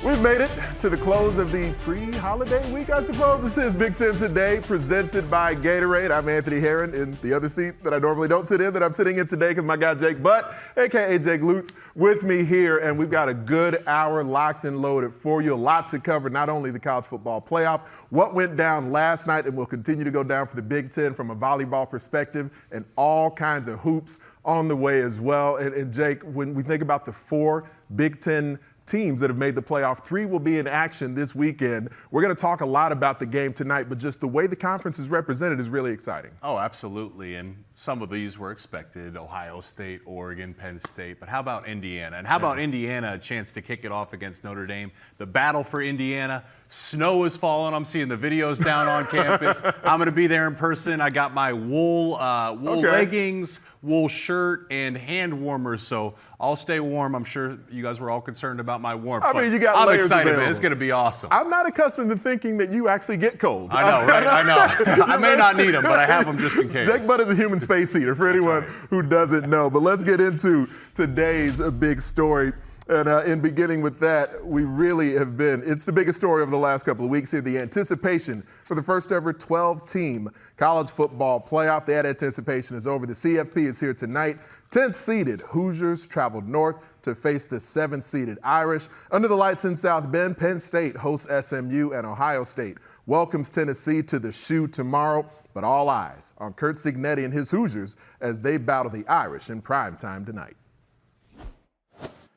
We've made it to the close of the pre-holiday week, I suppose. This is Big Ten Today, presented by Gatorade. I'm Anthony Herron in the other seat that I normally don't sit in, that I'm sitting in today because my guy Jake Butt, a.k.a. Jake Lutz, with me here. And we've got a good hour locked and loaded for you. A lot to cover, not only the college football playoff, what went down last night and will continue to go down for the Big Ten from a volleyball perspective, and all kinds of hoops on the way as well. And Jake, when we think about the four Big Ten teams that have made the playoff, 3 will be in action this weekend. We're going to talk a lot about the game tonight, but just the way the conference is represented is really exciting. Oh, absolutely. And some of these were expected: Ohio State, Oregon, Penn State. But how about Indiana? And how about Indiana, a chance to kick it off against Notre Dame? The battle for Indiana. Snow is falling. I'm seeing the videos down on campus. I'm going to be there in person. I got my wool leggings, wool shirt, and hand warmers, so I'll stay warm. I'm sure you guys were all concerned about my warmth. I mean, you got I'm layers excited, available. man. It's going to be awesome. I'm not accustomed to thinking that you actually get cold. I know, right? I know. I may not need them, but I have them just in case. Jake Butt is a human space heater, for anyone who doesn't know. But let's get into today's big story. And in beginning with that, we really have been, it's the biggest story over the last couple of weeks here, the anticipation for the first ever 12-team college football playoff. That anticipation is over. The CFP is here tonight. 10th seeded Hoosiers traveled north to face the 7th seeded Irish. Under the lights in South Bend, Penn State hosts SMU, and Ohio State welcomes Tennessee to the Shoe tomorrow. But all eyes on Curt Cignetti and his Hoosiers as they battle the Irish in prime time tonight.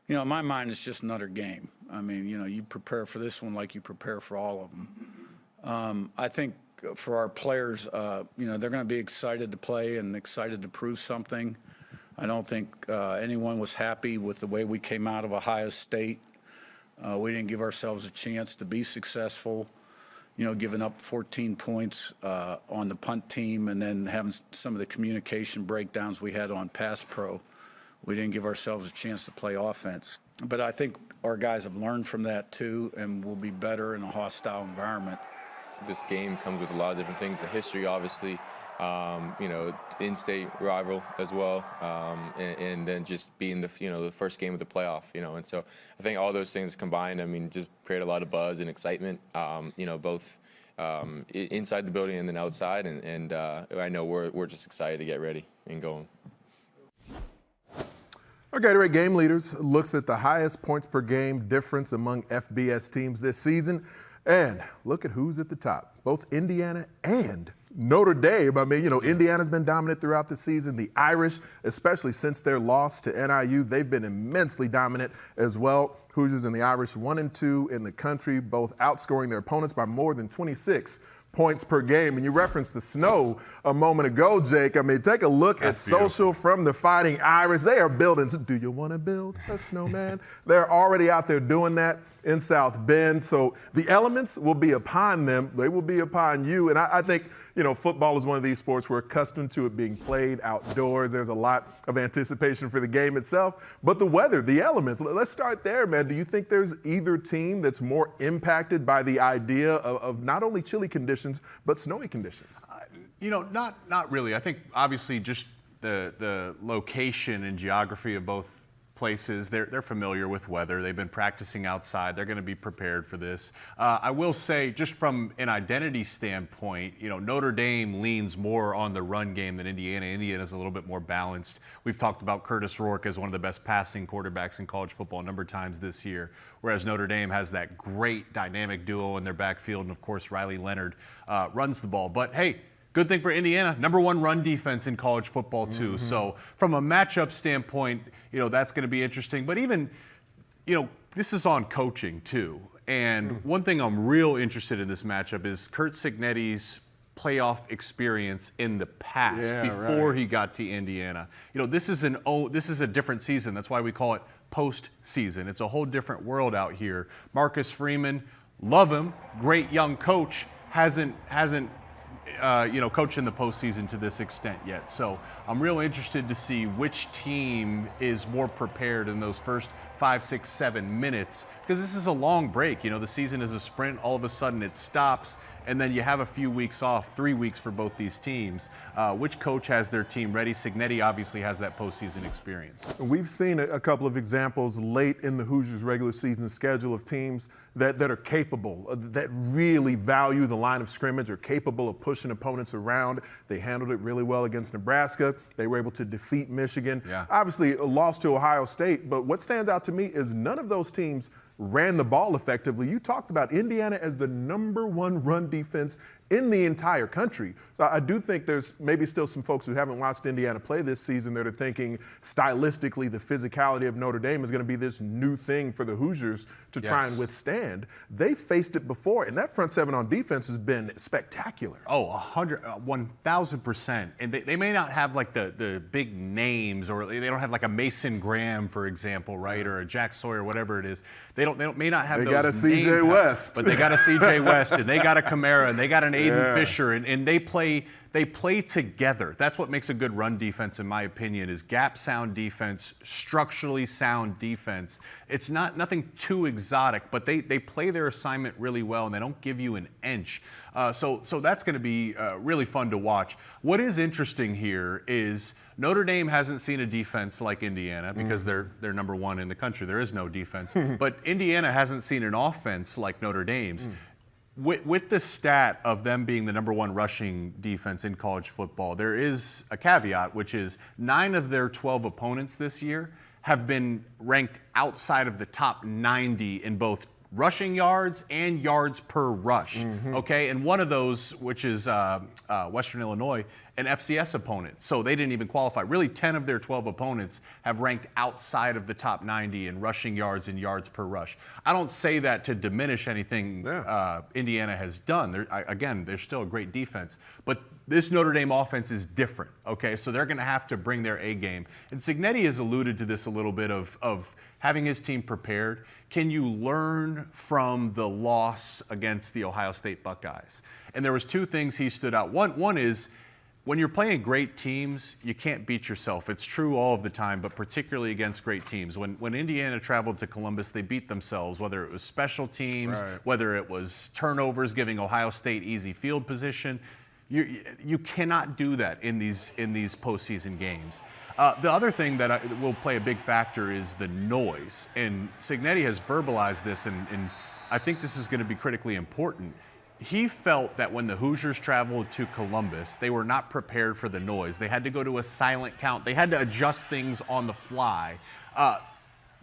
You know, in my mind, it's just another game. I mean, you know, you prepare for this one like you prepare for all of them. I think for our players, you know, they're going to be excited to play and excited to prove something. I don't think anyone was happy with the way we came out of Ohio State. We didn't give ourselves a chance to be successful, you know, giving up 14 points on the punt team and then having some of the communication breakdowns we had on pass pro. We didn't give ourselves a chance to play offense. But I think our guys have learned from that too, and will be better in a hostile environment. This game comes with a lot of different things. The history, obviously, you know, in-state rival as well, and then just being the first game of the playoff, you know. And so I think all those things combined, I mean, just create a lot of buzz and excitement, you know, both inside the building and then outside. And I know we're just excited to get ready and going. Our Gatorade Game Leaders looks at the highest points per game difference among FBS teams this season. And look at who's at the top, both Indiana and Notre Dame. I mean, you know, Indiana's been dominant throughout the season. The Irish, especially since their loss to NIU, they've been immensely dominant as well. Hoosiers and the Irish 1 and 2 in the country, both outscoring their opponents by more than 26 points per game. And you referenced the snow a moment ago, Jake. I mean, take a look at social from the Fighting Irish. They are building. Do you want to build a snowman? They're already out there doing that in South Bend. So the elements will be upon them. They will be upon you. And I think, you know, football is one of these sports we're accustomed to it being played outdoors. There's a lot of anticipation for the game itself. But the weather, the elements, let's start there, man. Do you think there's either team that's more impacted by the idea of not only chilly conditions, but snowy conditions? You know, not really. I think obviously just the location and geography of both places, they're familiar with weather. They've been practicing outside. They're going to be prepared for this. I will say, just from an identity standpoint, you know, Notre Dame leans more on the run game than Indiana. Indiana's a little bit more balanced. We've talked about Curtis Rourke as one of the best passing quarterbacks in college football a number of times this year, whereas Notre Dame has that great dynamic duo in their backfield, and of course Riley Leonard runs the ball. But hey, good thing for Indiana, #1 run defense in college football too. So from a matchup standpoint, you know, that's going to be interesting. But even, you know, this is on coaching too. And one thing I'm real interested in this matchup is Curt Cignetti's playoff experience in the past before he got to Indiana. You know, this is a different season. That's why we call it postseason. It's a whole different world out here. Marcus Freeman, love him, great young coach, hasn't you know, coached in the postseason to this extent yet. So I'm real interested to see which team is more prepared in those first 5, 6, 7 minutes, because this is a long break. You know, the season is a sprint. All of a sudden it stops, and then you have a few weeks off, 3 weeks for both these teams. Which coach has their team ready? Signetti obviously has that postseason experience. We've seen a couple of examples late in the Hoosiers' regular season schedule of teams that are capable, that really value the line of scrimmage, are capable of pushing opponents around. They handled it really well against Nebraska. They were able to defeat Michigan. Yeah. Obviously, a loss to Ohio State, but what stands out to me is none of those teams ran the ball effectively. You talked about Indiana as the #1 run defense in the entire country. So I do think there's maybe still some folks who haven't watched Indiana play this season that are thinking stylistically the physicality of Notre Dame is going to be this new thing for the Hoosiers to try and withstand. They faced it before, and that front seven on defense has been spectacular. Oh, 1,000%. And they may not have like the big names, or they don't have like a Mason Graham, for example, right, or a Jack Sawyer, whatever it is. They may not have. They those got a C.J. name West, but they got a C.J. West, and they got a Kamara, and they got an Aiden Fisher, and they play together. That's what makes a good run defense, in my opinion, is gap sound defense, structurally sound defense. It's nothing too exotic, but they play their assignment really well, and they don't give you an inch. So that's going to be really fun to watch. What is interesting here is Notre Dame hasn't seen a defense like Indiana because they're #1 in the country. There is no defense. But Indiana hasn't seen an offense like Notre Dame's. With the stat of them being the #1 rushing defense in college football, there is a caveat, which is 9 of their 12 opponents this year have been ranked outside of the top 90 in both rushing yards and yards per rush. Okay, and one of those, which is Western Illinois, an FCS opponent, so they didn't even qualify. Really, 10 of their 12 opponents have ranked outside of the top 90 in rushing yards and yards per rush. I don't say that to diminish anything Indiana has done. They're still a great defense, but this Notre Dame offense is different, okay? So they're going to have to bring their A game. And Signetti has alluded to this a little bit of having his team prepared. Can you learn from the loss against the Ohio State Buckeyes? And there was 2 things he stood out. One is, when you're playing great teams, you can't beat yourself. It's true all of the time, but particularly against great teams. When Indiana traveled to Columbus, they beat themselves, whether it was special teams, whether it was turnovers giving Ohio State easy field position. You cannot do that in these postseason games. The other thing that will play a big factor is the noise. And Signetti has verbalized this, and I think this is going to be critically important. He felt that when the Hoosiers traveled to Columbus, they were not prepared for the noise. They had to go to a silent count. They had to adjust things on the fly.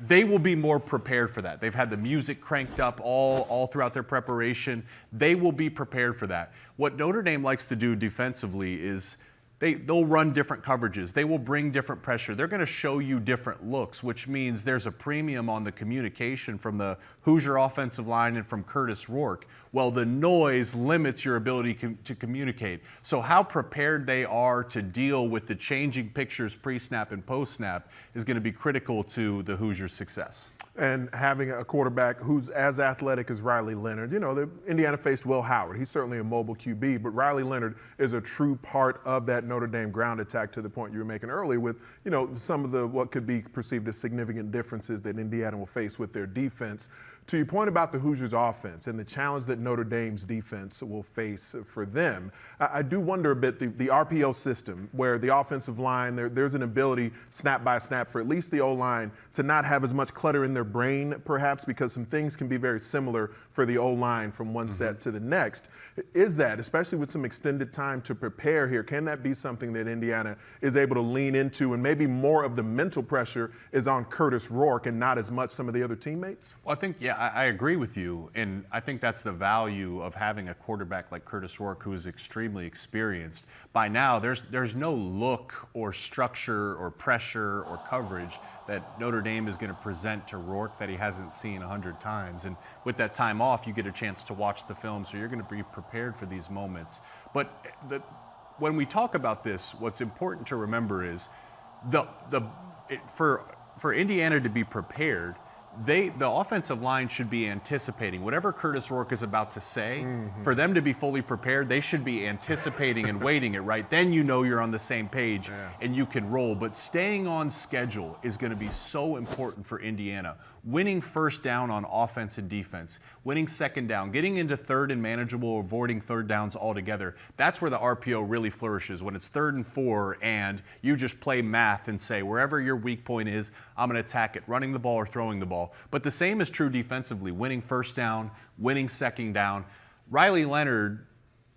They will be more prepared for that. They've had the music cranked up all throughout their preparation. They will be prepared for that. What Notre Dame likes to do defensively is they'll run different coverages. They will bring different pressure. They're going to show you different looks, which means there's a premium on the communication from the Hoosier offensive line and from Curtis Rourke. Well, the noise limits your ability to communicate. So how prepared they are to deal with the changing pictures pre-snap and post-snap is going to be critical to the Hoosiers' success. And having a quarterback who's as athletic as Riley Leonard. You know, Indiana faced Will Howard. He's certainly a mobile QB, but Riley Leonard is a true part of that Notre Dame ground attack, to the point you were making earlier with, you know, some of the what could be perceived as significant differences that Indiana will face with their defense. To your point about the Hoosiers' offense and the challenge that Notre Dame's defense will face for them, I do wonder a bit the RPO system, where the offensive line, there's an ability snap by snap for at least the O-line to not have as much clutter in their brain, perhaps, because some things can be very similar for the O-line from one set to the next. Is that, especially with some extended time to prepare here, can that be something that Indiana is able to lean into, and maybe more of the mental pressure is on Curtis Rourke and not as much some of the other teammates? Well, I think, I agree with you, and I think that's the value of having a quarterback like Curtis Rourke, who is extremely experienced. By now, there's no look or structure or pressure or coverage that Notre Dame is going to present to Rourke that he hasn't seen 100 times. And with that time off, you get a chance to watch the film, so you're going to be prepared for these moments. But when we talk about this, what's important to remember is for Indiana to be prepared, the offensive line should be anticipating whatever Curtis Rourke is about to say. For them to be fully prepared, they should be anticipating and waiting it, right? Then you know you're on the same page and you can roll. But staying on schedule is going to be so important for Indiana. winning first down on offense and defense, winning second down, getting into third and manageable, avoiding third downs altogether. That's where the RPO really flourishes, when it's 3rd and 4 and you just play math and say, wherever your weak point is, I'm going to attack it, running the ball or throwing the ball. But the same is true defensively, winning first down, winning second down. Riley Leonard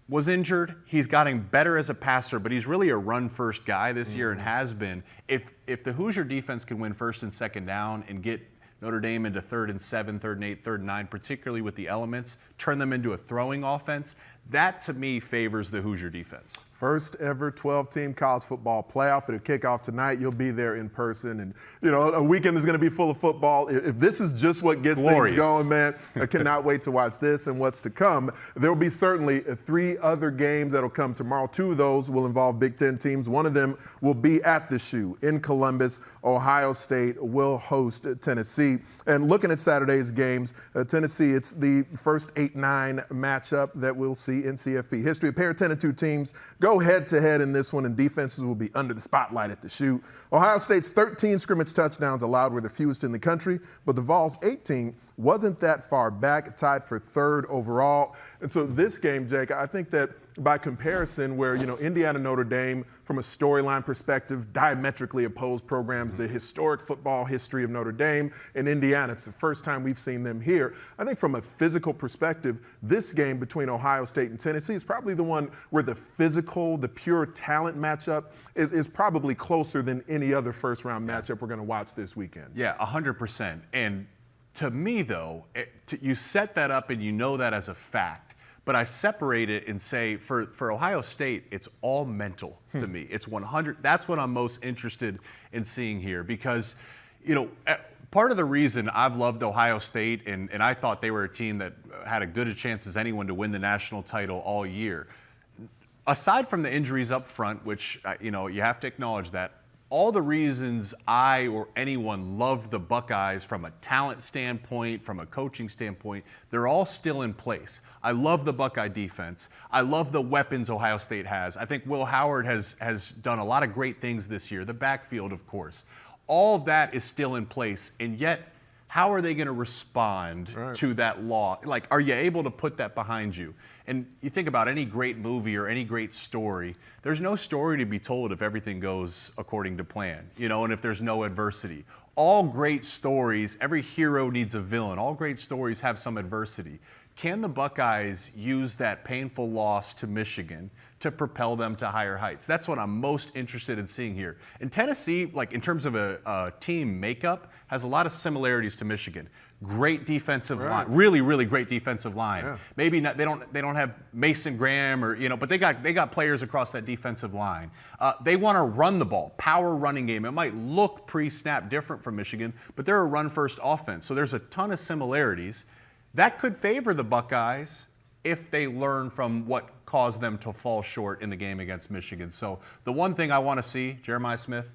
was injured. He's gotten better as a passer, but he's really a run-first guy this year and has been. If the Hoosier defense can win first and second down and get Notre Dame into 3rd and 7, 3rd and 8, 3rd and 9, particularly with the elements, turn them into a throwing offense, that to me favors the Hoosier defense. First ever 12-team college football playoff. It'll kick off tonight. You'll be there in person. And, you know, a weekend is going to be full of football. If this is just what gets Glorious. things going, man, I cannot wait to watch this and what's to come. There will be certainly 3 other games that will come tomorrow. 2 of those will involve Big Ten teams. One of them will be at the Shoe in Columbus. Ohio State will host Tennessee. And looking at Saturday's games, Tennessee, it's the first 8-9 matchup that we'll see in CFP history. A pair of 10-2 teams go head-to-head in this one, and defenses will be under the spotlight at the Shoe. Ohio State's 13 scrimmage touchdowns allowed were the fewest in the country, but the Vols' 18 wasn't that far back, tied for 3rd overall. And so this game, Jake, I think that by comparison, where, you know, Indiana, Notre Dame, from a storyline perspective, diametrically opposed programs, the historic football history of Notre Dame and Indiana, it's the first time we've seen them here. I think from a physical perspective, this game between Ohio State and Tennessee is probably the one where the physical, the pure talent matchup is probably closer than any other first-round matchup we're going to watch this weekend. Yeah, 100%. And to me, though, you set that up and you know that as a fact. But I separate it and say, for Ohio State, it's all mental to me. It's 100. That's what I'm most interested in seeing here, because, you know, part of the reason I've loved Ohio State, and I thought they were a team that had as good a chance as anyone to win the national title all year, aside from the injuries up front, which, you know, you have to acknowledge that, all the reasons I or anyone loved the Buckeyes from a talent standpoint, from a coaching standpoint, they're all still in place. I love the Buckeye defense. I love the weapons Ohio State has. I think Will Howard has done a lot of great things this year. The backfield, of course. All of that is still in place, and yet how are they going to respond to that law? Like, are you able to put that behind you? And you think about any great movie or any great story, there's no story to be told if everything goes according to plan, you know, and if there's no adversity. All great stories, every hero needs a villain. All great stories have some adversity. Can the Buckeyes use that painful loss to Michigan to propel them to higher heights? That's what I'm most interested in seeing here. And Tennessee, like in terms of a team makeup, has a lot of similarities to Michigan. Great defensive line, really, really great defensive line. Yeah. Maybe not, they don't have Mason Graham or, you know, but they got players across that defensive line. They want to run the ball, power running game. It might look pre-snap different from Michigan, but they're a run-first offense. So there's a ton of similarities. That could favor the Buckeyes if they learn from what caused them to fall short in the game against Michigan. So the one thing I want to see, Jeremiah Smith,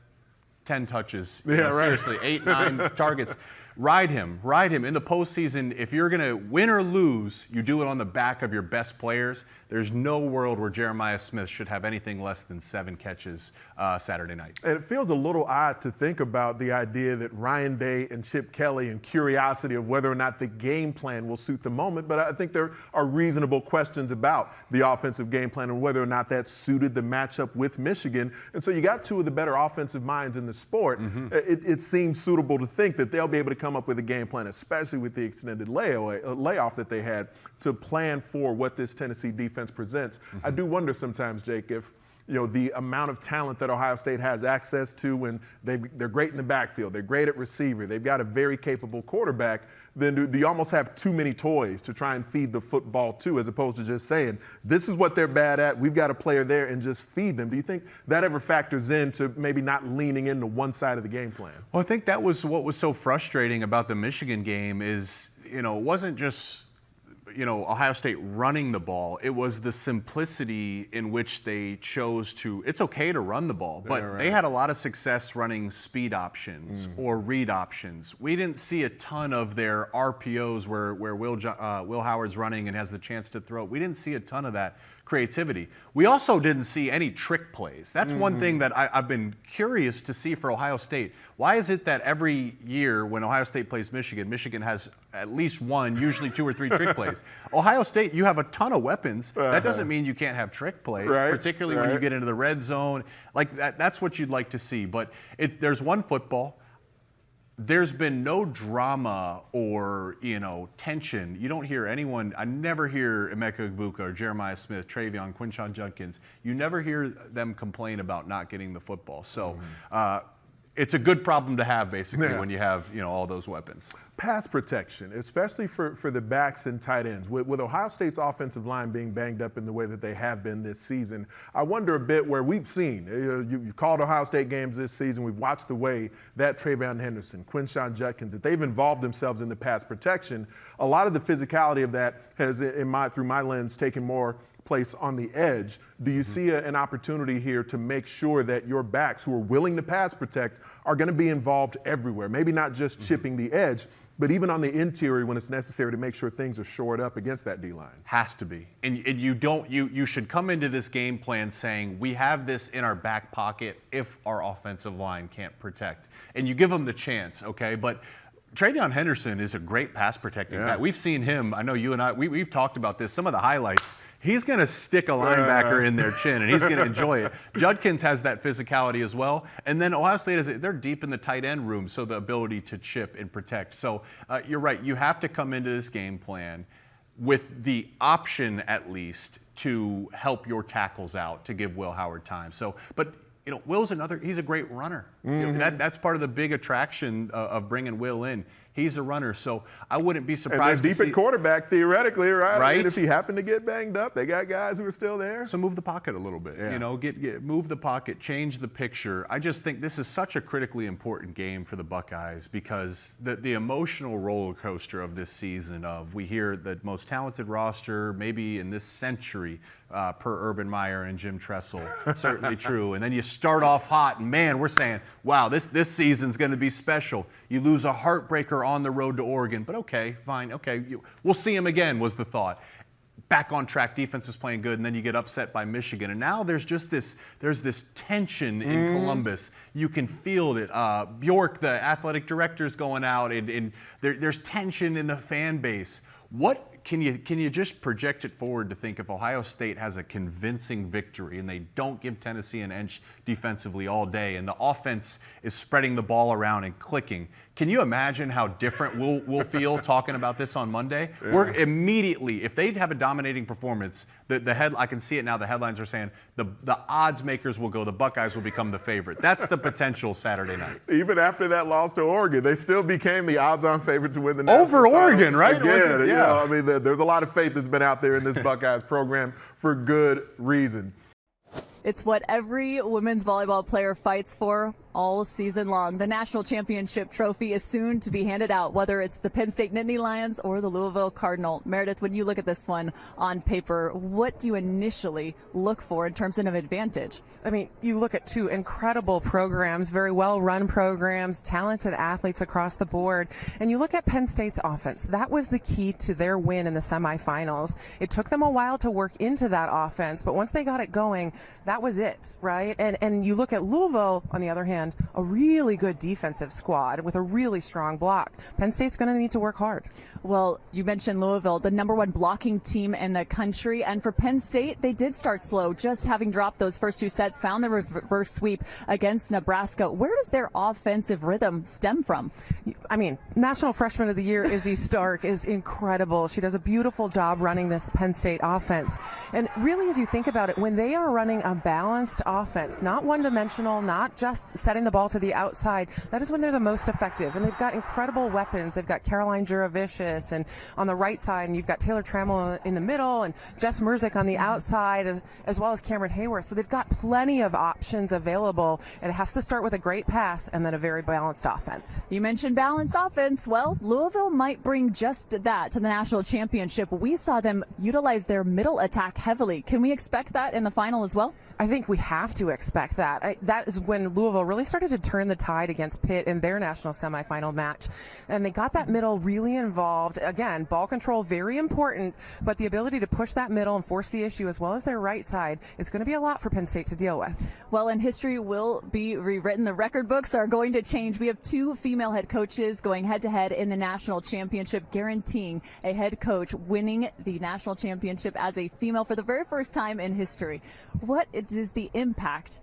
10 touches. Seriously, 8, 9 targets. Ride him in the postseason. If you're going to win or lose, you do it on the back of your best players. There's no world where Jeremiah Smith should have anything less than 7 catches Saturday night. And it feels a little odd to think about the idea that Ryan Day and Chip Kelly and curiosity of whether or not the game plan will suit the moment. But I think there are reasonable questions about the offensive game plan and whether or not that suited the matchup with Michigan. And so you got 2 of the better offensive minds in the sport. It seems suitable to think that they'll be able to come up with a game plan, especially with the extended layoff that they had, to plan for what this Tennessee defense presents. I do wonder sometimes, Jake, if the amount of talent that Ohio State has access to, when they're great in the backfield, they're great at receiver, they've got a very capable quarterback, then do you almost have too many toys to try and feed the football to, as opposed to just saying, this is what they're bad at, we've got a player there, and just feed them? Do you think that ever factors into maybe not leaning into one side of the game plan? Well, I think that was what was so frustrating about the Michigan game is, it wasn't just Ohio State running the ball. It was the simplicity in which they chose to. It's okay to run the ball, but they had a lot of success running speed options or read options. We didn't see a ton of their RPOs where Will Howard's running and has the chance to throw. We didn't see a ton of that creativity. We also didn't see any trick plays. That's one thing that I've been curious to see for Ohio State. Why is it that every year when Ohio State plays Michigan, Michigan has at least one, usually 2 or 3 trick plays? Ohio State, you have a ton of weapons. That doesn't mean you can't have trick plays, particularly when you get into the red zone. Like that's what you'd like to see. But there's one football. There's been no drama or, tension. You don't hear anyone. I never hear Emeka Egbuka or Jeremiah Smith, Travion, Quinshon Judkins. You never hear them complain about not getting the football. So it's a good problem to have, basically, when you have, all those weapons. Pass protection, especially for the backs and tight ends. With Ohio State's offensive line being banged up in the way that they have been this season, I wonder a bit where we've seen, you called Ohio State games this season, we've watched the way that Travion Henderson, Quinshon Judkins, that they've involved themselves in the pass protection. A lot of the physicality of that has, through my lens, taken more place on the edge. Do you see an opportunity here to make sure that your backs who are willing to pass protect are going to be involved everywhere? Maybe not just chipping the edge, but even on the interior when it's necessary to make sure things are shored up against that D-line. Has to be. And you should come into this game plan saying, we have this in our back pocket if our offensive line can't protect. And you give them the chance, okay? But Travion Henderson is a great pass protecting back. We've seen him. I know you and I, we've talked about this. Some of the highlights, he's going to stick a linebacker in their chin, and he's going to enjoy it. Judkins has that physicality as well. And then Ohio State, they're deep in the tight end room, so the ability to chip and protect. So you're right. You have to come into this game plan with the option, at least, to help your tackles out, to give Will Howard time. So, but Will's he's a great runner. That's part of the big attraction of bringing Will in. He's a runner, so I wouldn't be surprised. And deep at quarterback, theoretically, right? Right. I mean, if he happened to get banged up, they got guys who are still there. So move the pocket a little bit. Move the pocket, change the picture. I just think this is such a critically important game for the Buckeyes because the emotional roller coaster of this season we hear the most talented roster maybe in this century per Urban Meyer and Jim Tressel. Certainly true. And then you start off hot, and man, we're saying, wow, this season's going to be special. You lose a heartbreaker on the road to Oregon, but okay, fine, okay, we'll see him again was the thought. Back on track, defense is playing good, and then you get upset by Michigan. And now there's this tension in Columbus. You can feel it. Bjork, the athletic director, is going out, and there's tension in the fan base. What can you just project it forward to think if Ohio State has a convincing victory and they don't give Tennessee an inch defensively all day and the offense is spreading the ball around and clicking? Can you imagine how different we'll feel talking about this on Monday? Yeah. We're immediately, if they'd have a dominating performance, I can see it now, the headlines are saying the odds makers will go, the Buckeyes will become the favorite. That's the potential Saturday night. Even after that loss to Oregon, they still became the odds-on favorite to win the national over title. Oregon, right? Again, there's a lot of faith that's been out there in this Buckeyes program for good reason. It's what every women's volleyball player fights for all season long. The national championship trophy is soon to be handed out, whether it's the Penn State Nittany Lions or the Louisville Cardinal. Meredith, when you look at this one on paper, what do you initially look for in terms of an advantage? I mean, you look at two incredible programs, very well-run programs, talented athletes across the board, and you look at Penn State's offense. That was the key to their win in the semifinals. It took them a while to work into that offense, but once they got it going, that was it, right? And you look at Louisville, on the other hand, a really good defensive squad with a really strong block. Penn State's going to need to work hard. Well, you mentioned Louisville, the #1 blocking team in the country. And for Penn State, they did start slow, just having dropped those first 2 sets, found the reverse sweep against Nebraska. Where does their offensive rhythm stem from? I mean, National Freshman of the Year, Izzy Stark, is incredible. She does a beautiful job running this Penn State offense. And really, as you think about it, when they are running a balanced offense, not one-dimensional, not just setting the ball to the outside, that is when they're the most effective. And they've got incredible weapons. They've got Caroline Juravicius and on the right side, and you've got Taylor Trammell in the middle and Jess Merzick on the outside, as well as Cameron Hayworth. So they've got plenty of options available. And it has to start with a great pass and then a very balanced offense. You mentioned balanced offense. Well, Louisville might bring just that to the national championship. We saw them utilize their middle attack heavily. Can we expect that in the final as well? I think we have to expect that. That is when Louisville really started to turn the tide against Pitt in their national semifinal match. And they got that middle really involved. Again, ball control, very important, but the ability to push that middle and force the issue as well as their right side, it's going to be a lot for Penn State to deal with. Well, and history will be rewritten. The record books are going to change. We have 2 female head coaches going head-to-head in the national championship, guaranteeing a head coach winning the national championship as a female for the very first time in history. What is the impact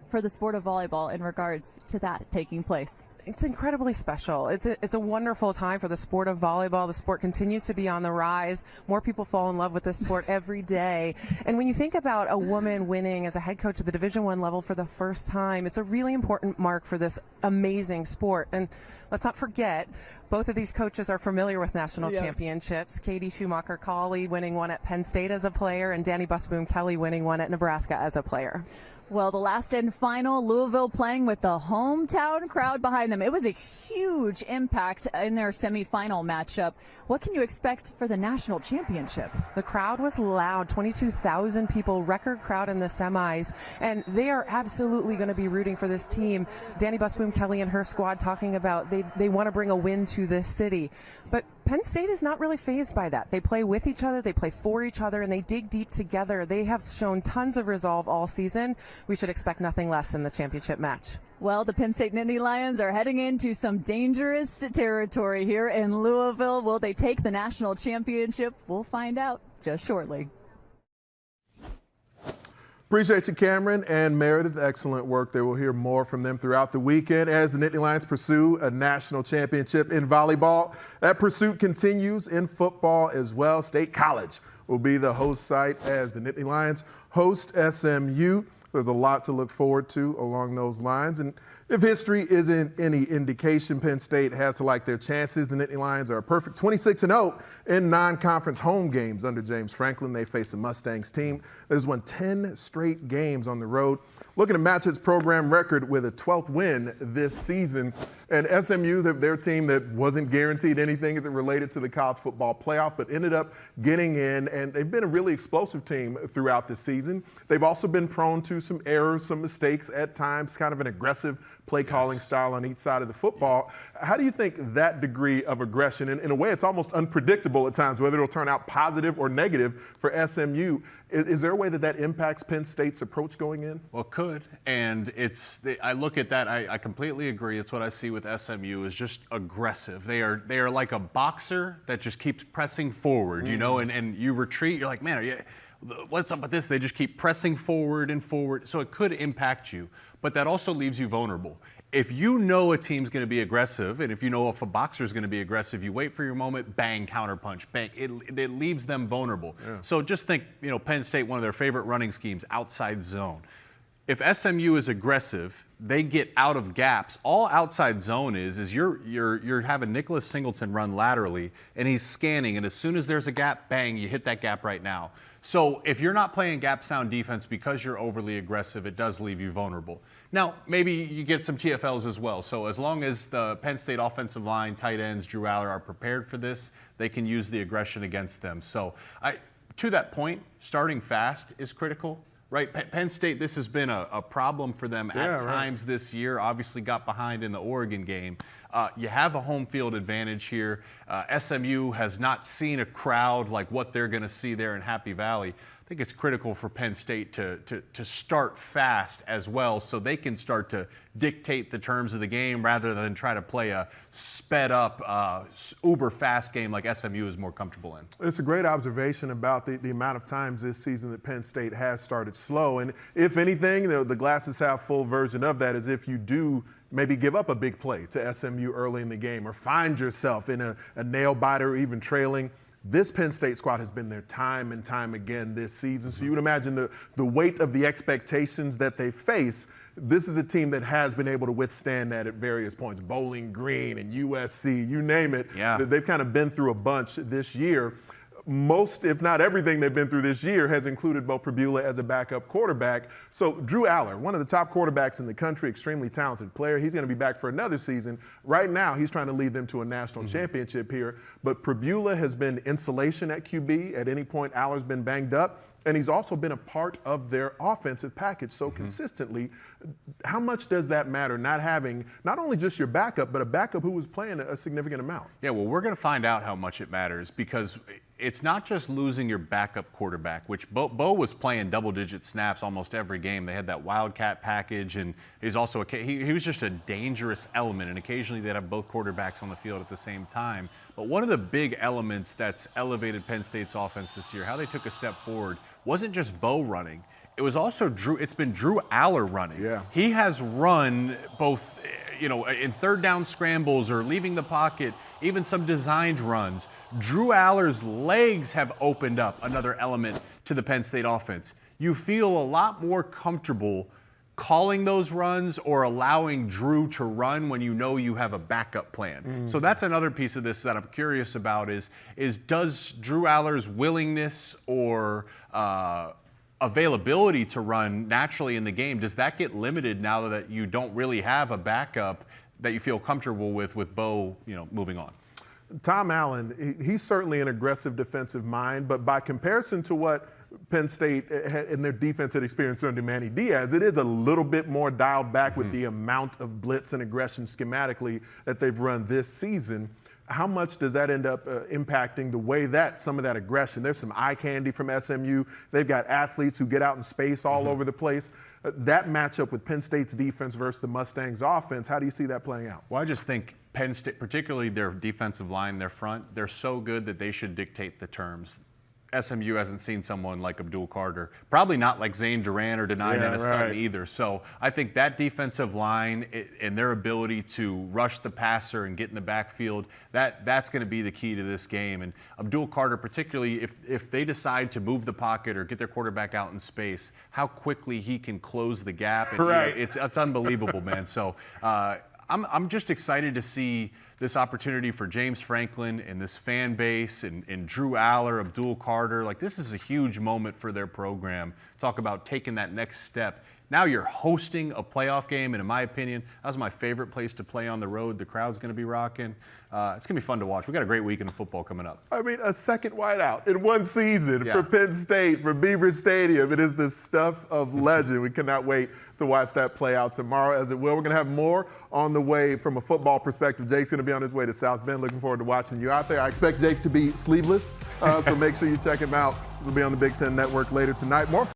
for the sport of volleyball in regards to that taking place? It's incredibly special. It's a wonderful time for the sport of volleyball. The sport continues to be on the rise. More people fall in love with this sport every day. And when you think about a woman winning as a head coach at the Division I level for the first time, it's a really important mark for this amazing sport. And let's not forget, both of these coaches are familiar with national championships. Katie Schumacher-Cawley winning one at Penn State as a player, and Danny Busboom-Kelly winning one at Nebraska as a player. Well, the last and final, Louisville playing with the hometown crowd behind them. It was a huge impact in their semifinal matchup. What can you expect for the national championship? The crowd was loud, 22,000 people, record crowd in the semis, and they are absolutely going to be rooting for this team. Danny Busboom-Kelly and her squad talking about they want to bring a win to this city. But Penn State is not really fazed by that. They play with each other, they play for each other, and they dig deep together. They have shown tons of resolve all season. We should expect nothing less in the championship match. Well, the Penn State Nittany Lions are heading into some dangerous territory here in Louisville. Will they take the national championship? We'll find out just shortly. Appreciate you, Cameron and Meredith. Excellent work there. We'll hear more from them throughout the weekend as the Nittany Lions pursue a national championship in volleyball. That pursuit continues in football as well. State College will be the host site as the Nittany Lions host SMU. There's a lot to look forward to along those lines. And if history isn't any indication, Penn State has to like their chances. The Nittany Lions are a perfect 26-0 in non-conference home games under James Franklin. They face a Mustangs team that has won 10 straight games on the road. Looking to match its program record with a 12th win this season. And SMU, their team that wasn't guaranteed anything as it related to the college football playoff, but ended up getting in, and they've been a really explosive team throughout the season. They've also been prone to some errors, some mistakes at times, kind of an aggressive play calling style on each side of the football. How do you think that degree of aggression, and in a way it's almost unpredictable at times, whether it'll turn out positive or negative for SMU, is there a way that impacts Penn State's approach going in? Well, it could, and I look at that, I completely agree. It's what I see with SMU is just aggressive. They are like a boxer that just keeps pressing forward, you know, and you retreat, you're like, man, what's up with this? They just keep pressing forward and forward, so it could impact you. But that also leaves you vulnerable. If you know a team's going to be aggressive, and if you know if a boxer is going to be aggressive, you wait for your moment, bang, counterpunch, bang. It leaves them vulnerable. Yeah. So just think, you know, Penn State, one of their favorite running schemes, outside zone. If SMU is aggressive, they get out of gaps. All outside zone is you're having Nicholas Singleton run laterally, and he's scanning, and as soon as there's a gap, bang, you hit that gap right now. So if you're not playing gap sound defense because you're overly aggressive, it does leave you vulnerable. Now, maybe you get some TFLs as well. So as long as the Penn State offensive line, tight ends, Drew Aller are prepared for this, they can use the aggression against them. So to that point, starting fast is critical. Right, Penn State, this has been a problem for them at times this year. Obviously got behind in the Oregon game. You have a home field advantage here. SMU has not seen a crowd like what they're going to see there in Happy Valley. I think it's critical for Penn State to start fast as well so they can start to dictate the terms of the game rather than try to play a sped up, uber fast game like SMU is more comfortable in. It's a great observation about the amount of times this season that Penn State has started slow. And if anything, the glasses half full version of that is if you do maybe give up a big play to SMU early in the game or find yourself in a nail biter or even trailing. This Penn State squad has been there time and time again this season. So you would imagine the weight of the expectations that they face. This is a team that has been able to withstand that at various points. Bowling Green and USC, you name it. Yeah. They've kind of been through a bunch this year. most, if not everything they've been through this year has included Bo Pribula as a backup quarterback. So Drew Aller, one of the top quarterbacks in the country, extremely talented player. He's going to be back for another season. Right now, he's trying to lead them to a national championship here. But Pribula has been insulation at QB. At any point, Aller's been banged up. And he's also been a part of their offensive package so consistently. How much does that matter, not having not only just your backup, but a backup who was playing a significant amount? Yeah, well, we're going to find out how much it matters because it's not just losing your backup quarterback, which Bo was playing double-digit snaps almost every game. They had that Wildcat package, and he's also he was just a dangerous element, and occasionally they'd have both quarterbacks on the field at the same time. But one of the big elements that's elevated Penn State's offense this year, how they took a step forward, wasn't just Bo running. It was also It's been Drew Aller running. Yeah. He has run both, in third down scrambles or leaving the pocket, even some designed runs. Drew Aller's legs have opened up another element to the Penn State offense. You feel a lot more comfortable calling those runs or allowing Drew to run when you know you have a backup plan. So that's another piece of this that I'm curious about is does Drew Aller's willingness or availability to run naturally in the game, does that get limited now that you don't really have a backup that you feel comfortable with Bo, moving on? Tom Allen, he's certainly an aggressive defensive mind, but by comparison to what Penn State and their defense had experienced under Manny Diaz, it is a little bit more dialed back with the amount of blitz and aggression schematically that they've run this season. How much does that end up impacting the way that some of that aggression? There's some eye candy from SMU. They've got athletes who get out in space all over the place. That matchup with Penn State's defense versus the Mustangs' offense, how do you see that playing out? Well, I just think Penn State, particularly their defensive line, their front, they're so good that they should dictate the terms. SMU hasn't seen someone like Abdul Carter, probably not like Zane Duran or Denai Nenasutton either. So I think that defensive line and their ability to rush the passer and get in the backfield, that's going to be the key to this game. And Abdul Carter, particularly if they decide to move the pocket or get their quarterback out in space, how quickly he can close the gap. And, it's unbelievable, man. So I'm just excited to see this opportunity for James Franklin and this fan base and Drew Aller, Abdul Carter. Like, this is a huge moment for their program. Talk about taking that next step. Now you're hosting a playoff game, and in my opinion, that was my favorite place to play on the road. The crowd's going to be rocking. It's going to be fun to watch. We've got a great weekend of football coming up. I mean, a second whiteout in one season for Penn State, for Beaver Stadium. It is the stuff of legend. We cannot wait to watch that play out tomorrow, as it will. We're going to have more on the way from a football perspective. Jake's going to be on his way to South Bend. Looking forward to watching you out there. I expect Jake to be sleeveless, so make sure you check him out. He'll be on the Big Ten Network later tonight. More